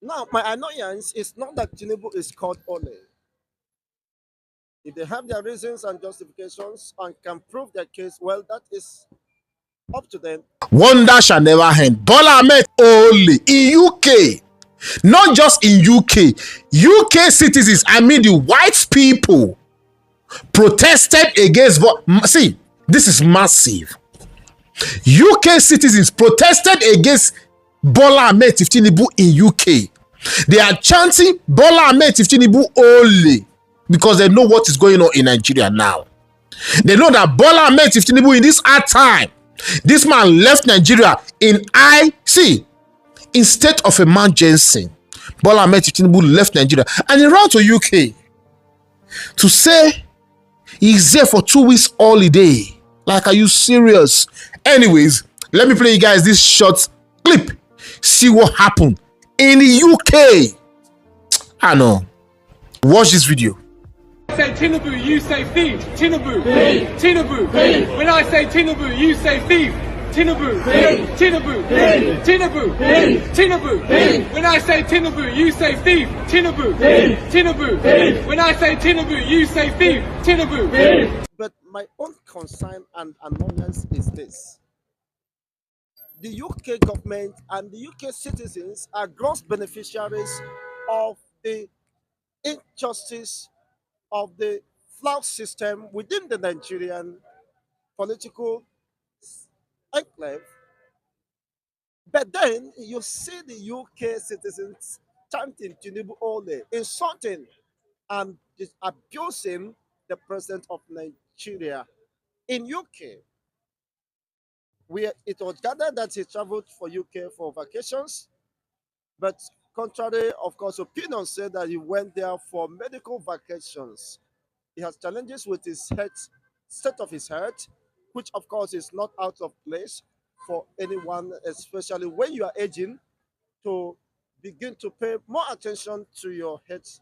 Now, my annoyance is not that Tinubu is called Ole. If they have their reasons and justifications and can prove their case, well, that is up to them. Wonder shall never end. Bola Ahmed only in UK, not just in UK citizens, I mean the white people protested against. See, this is massive. UK citizens protested against Bola Ahmed Tinubu in UK. They are chanting Bola Ahmed Tinubu only because they know what is going on in Nigeria now. They know that Bola Ahmed Tinubu in this hard time, this man left Nigeria in in state of emergency. Bola Ahmed Tinubu left Nigeria and he ran to UK to say he's there for 2 weeks holiday. Like, are you serious? Anyways, let me play you guys this short clip. See what happened in the UK. I know. Watch this video. Say Tinubu, you say thief. Tinubu, thief. Tinubu, thief. When I say Tinubu, you say thief. Tinubu, thief. Tinubu, thief. Tinubu, thief. Tinubu, thief. When I say Tinubu, you say thief. Tinubu, thief. Tinubu, thief. When I say Tinubu, you say thief. Tinubu, thief. But my own concern and annoyance is this. The UK government and the UK citizens are gross beneficiaries of the injustice of the flawed system within the Nigerian political enclave. But then you see the UK citizens chanting Tinubu Ole, insulting and abusing the president of Nigeria. In UK, where it was gathered that he traveled for UK for vacations, but contrary, of course, opinions say that he went there for medical vacations. He has challenges with his health, state of his health, which of course is not out of place for anyone, especially when you are aging, to begin to pay more attention to your health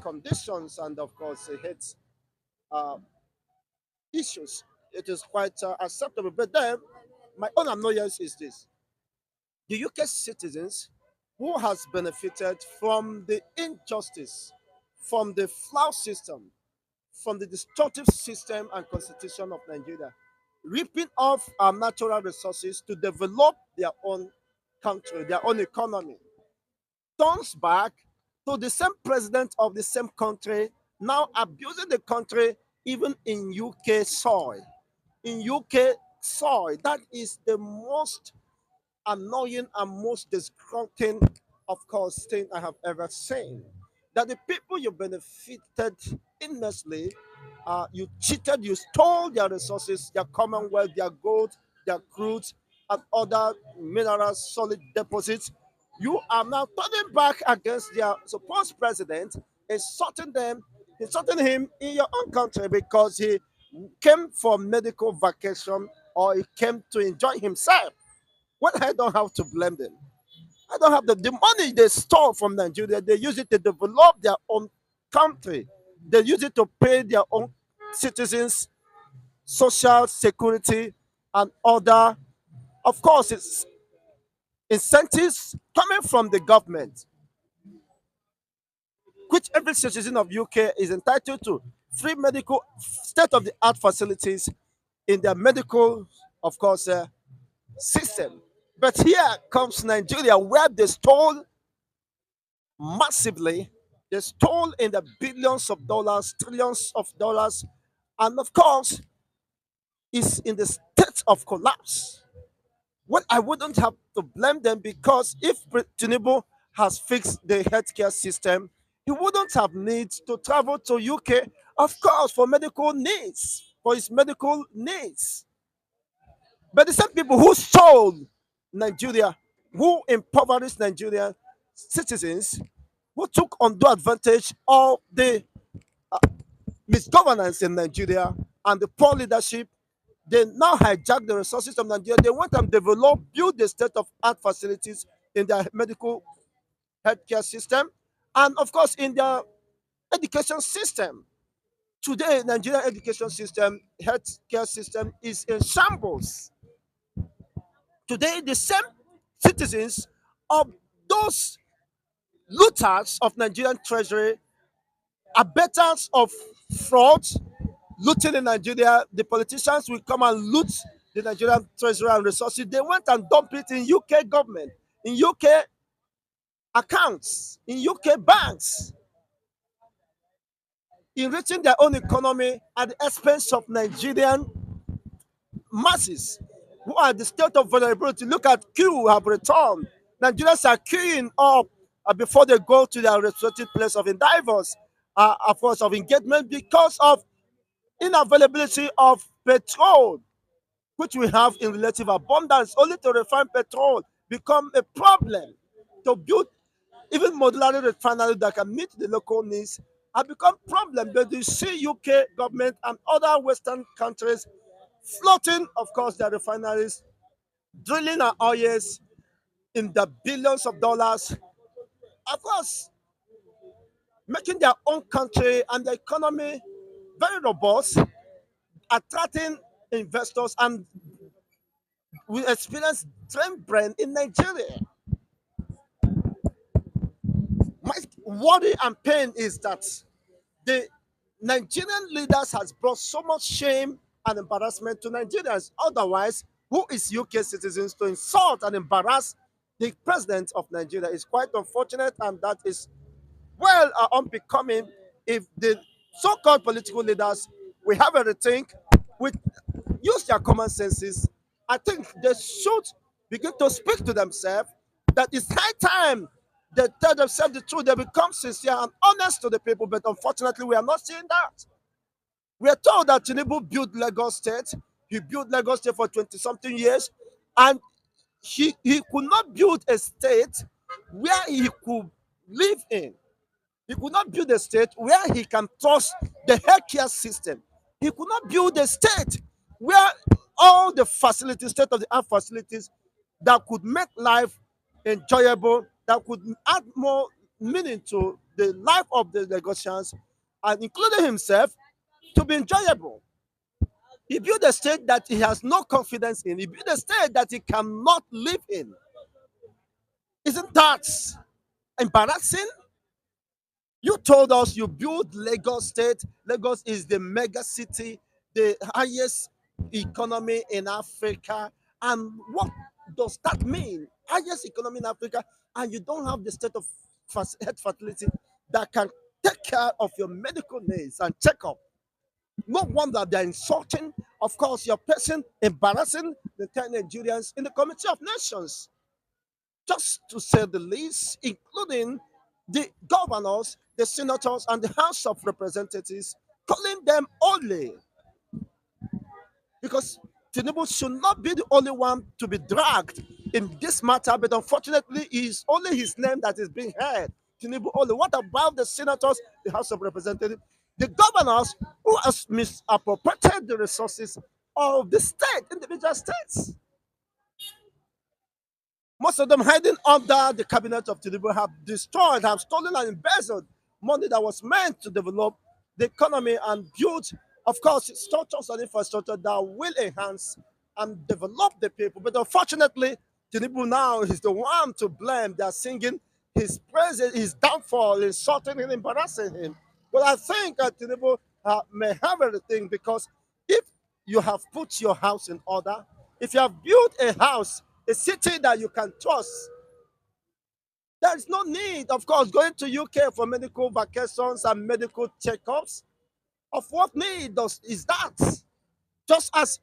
conditions and of course health uh, issues. It is quite acceptable. But then my own annoyance is this: the UK citizens who has benefited from the injustice, from the flawed system, from the destructive system and constitution of Nigeria, ripping off our natural resources to develop their own country, their own economy, turns back to the same president of the same country, now abusing the country even in UK soil. In UK soil, that is the most annoying and most disgrunting, of course, thing I have ever seen. That the people you benefited immensely, you cheated, you stole their resources, their commonwealth, their gold, their crude, and other minerals, solid deposits. You are now turning back against their supposed president, insulting them, insulting him in your own country because he came for medical vacation or he came to enjoy himself. Well, I don't have to blame them. I don't have the money they stole from Nigeria. They use it to develop their own country. They use it to pay their own citizens social security and other, of course, it's incentives coming from the government, which every citizen of UK is entitled to. Free medical, state-of-the-art facilities in their medical, of course, system. But here comes Nigeria, where they stole massively. They stole in the billions of dollars, trillions of dollars, and of course, is in the state of collapse. Well, I wouldn't have to blame them because if Tinubu has fixed the healthcare system, he wouldn't have need to travel to UK, of course, for medical needs, for his medical needs. But the same people who stole Nigeria, who impoverished Nigerian citizens, who took undue advantage of the misgovernance in Nigeria and the poor leadership, they now hijack the resources of Nigeria. They want and develop, build the state of art facilities in their medical healthcare system, and of course in their education system. Today, Nigerian education system, healthcare system is in shambles. Today, the same citizens of those looters of Nigerian treasury, abettors of fraud, looting in Nigeria. The politicians will come and loot the Nigerian treasury and resources. They went and dumped it in UK government, in UK accounts, in UK banks, enriching their own economy at the expense of Nigerian masses who are the state of vulnerability. Look at Q have returned. Nigerians are queuing up before they go to their respective place of endeavors, of course, of engagement because of unavailability of petrol, which we have in relative abundance. Only to refine petrol become a problem. To build even modular refinery that can meet the local needs have become problem. But you see UK government and other Western countries floating, of course, their refineries, drilling our oils in the billions of dollars, of course, making their own country and the economy very robust, attracting investors, and we experience dream brain in Nigeria. My worry and pain is that the Nigerian leaders has brought so much shame and embarrassment to Nigerians. Otherwise, who is UK citizens to insult and embarrass the president of Nigeria is quite unfortunate, and that is well unbecoming. If the so-called political leaders we have a rethink, we use their common senses, I think they should begin to speak to themselves that it's high time they tell themselves the truth, they become sincere and honest to the people. But unfortunately, we are not seeing that. We are told that Tinubu built Lagos State. He built Lagos State for 20 something years, and he could not build a state where he could live in. He could not build a state where he can trust the healthcare system. He could not build a state where all the facilities, state of the art facilities that could make life enjoyable, that could add more meaning to the life of the Lagosians, and including himself, to be enjoyable. He built a state that he has no confidence in. He built a state that he cannot live in. Isn't that embarrassing? You told us you built Lagos State. Lagos is the mega city, the highest economy in Africa. And what does that mean? Highest economy in Africa, and you don't have the state of health fertility that can take care of your medical needs and checkup. No wonder they're insulting, of course, your person, embarrassing the 10 Nigerians in the Committee of Nations, just to say the least, including the governors, the senators, and the House of Representatives, calling them only. Because Tinubu should not be the only one to be dragged in this matter, but unfortunately, it's only his name that is being heard. Tinubu only. What about the senators, the House of Representatives, the governors who has misappropriated the resources of the state, individual states? Most of them hiding under the cabinet of Tinubu have destroyed, have stolen and embezzled money that was meant to develop the economy and build, of course, structures and infrastructure that will enhance and develop the people. But unfortunately, Tinubu now is the one to blame. They are singing his praises, his downfall, insulting him, embarrassing him. But I think Tinubu may have everything, because if you have put your house in order, if you have built a house, a city that you can trust, there is no need, of course, going to UK for medical vacations and medical checkups. Of what need is that? Just as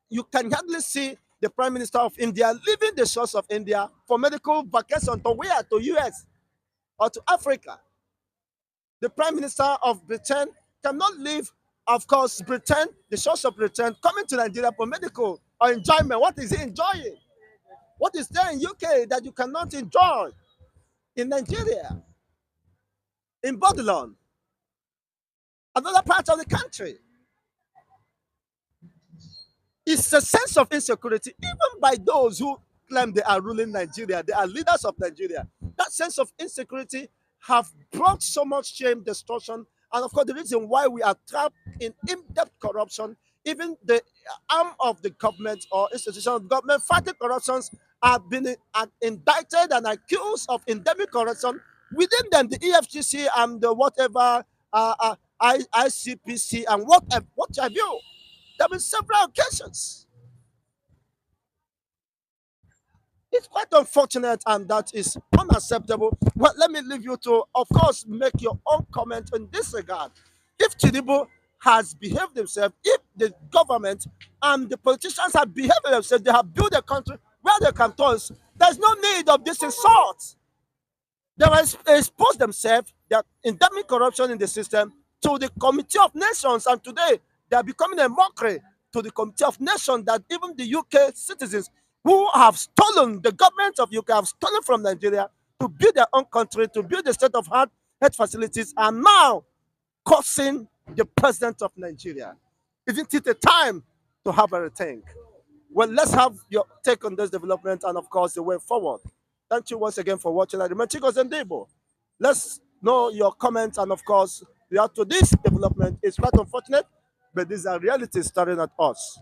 you can hardly see the Prime Minister of India leaving the shores of India for medical vacation to where? To US or to Africa. The Prime Minister of Britain cannot leave, of course, Britain, the shores of Britain, coming to Nigeria for medical or enjoyment. What is he enjoying? What is there in UK that you cannot enjoy in Nigeria, in Babylon, another part of the country? It's a sense of insecurity, even by those who claim they are ruling Nigeria, they are leaders of Nigeria. That sense of insecurity have brought so much shame, destruction, and of course, the reason why we are trapped in depth corruption, even the arm of the government or institution of government fighting corruptions have been indicted and accused of endemic corruption Within them, the EFGC and the whatever ICPC and what have you. There have been several occasions. It's quite unfortunate and that is unacceptable. Well, let me leave you to, of course, make your own comment in this regard. If Tinubu has behaved himself, if the government and the politicians have behaved themselves, they have built a country where they can turn, there's no need of this insult. They will expose themselves, their endemic corruption in the system, to the Committee of Nations, and today they are becoming a mockery to the Committee of Nations that even the UK citizens who have stolen, the government of UK have stolen from Nigeria to build their own country, to build the state of health facilities, are now causing the president of Nigeria. Isn't it a time to have a rethink? Well, let's have your take on this development and, of course, the way forward. Thank you once again for watching. I remain Chicos and Debo. Let's know your comments and, of course, react to this development. It's quite unfortunate, but these are realities staring at us.